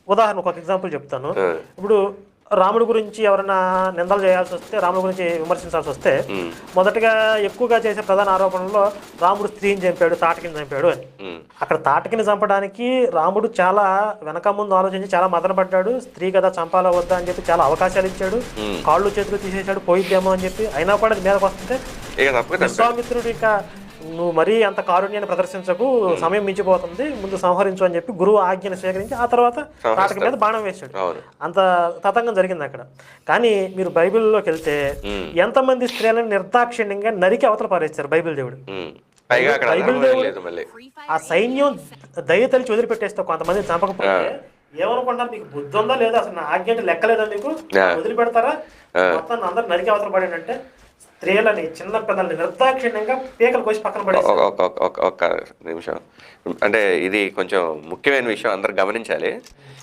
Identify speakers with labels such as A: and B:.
A: ఉదాహరణకు ఒక ఎగ్జాంపుల్ చెప్తాను. ఇప్పుడు రాముడి గురించి ఎవరైనా నిందలు చేయాల్సి వస్తే, రాముడి గురించి విమర్శించాల్సి వస్తే, మొదటగా ఎక్కువగా చేసే ప్రధాన ఆరోపణలో రాముడు స్త్రీని చంపాడు, తాటకిని చంపాడు అని. అక్కడ తాటకిని చంపడానికి రాముడు చాలా వెనక ముందు ఆలోచించి చాలా మదన పడ్డాడు. స్త్రీ కదా చంపాలా వద్దా అని చెప్పి చాలా అవకాశాలు ఇచ్చాడు. కాళ్ళు చేతులు తీసేశాడు, పోయిద్దేమో అని చెప్పి. అయినా కూడా అది మీదకి వస్తుంటే విశ్వామిత్రుడు ఇక నువ్వు మరీ అంత కారుణ్యాన్ని ప్రదర్శించకు, సమయం మించిపోతుంది, ముందు సంహరించు అని చెప్పి గురువు ఆజ్ఞను స్వీకరించి ఆ తర్వాత తాటక మీద బాణం వేశాడు. అంత తతంగం జరిగింది అక్కడ. కానీ మీరు బైబిల్లోకి వెళ్తే ఎంతమంది స్త్రీలను నిర్దాక్షిణ్యంగా నరికి అవతల పారేస్తారు బైబిల్ దేవుడు. బైబిల్ దేవుడు ఆ సైన్యం దయతలిచి వదిలిపెట్టేస్తే కొంతమంది చంపకపోతే ఏమనుకుంటారు, మీకు బుద్ధి ఉందా లేదా, అసలు నా ఆజ్ఞ అంటే లెక్కలేదా, మీకు వదిలిపెడతారా, మొత్తం అందరు నరికి అవతల పడాడంటే స్త్రీలని చిన్న పిల్లల్ని నిర్దాక్షిణ్యంగా పీకలు కోసి పక్కన పడేసి.
B: ఒక్క నిమిషం, అంటే ఇది కొంచెం ముఖ్యమైన విషయం, అందరు గమనించాలి.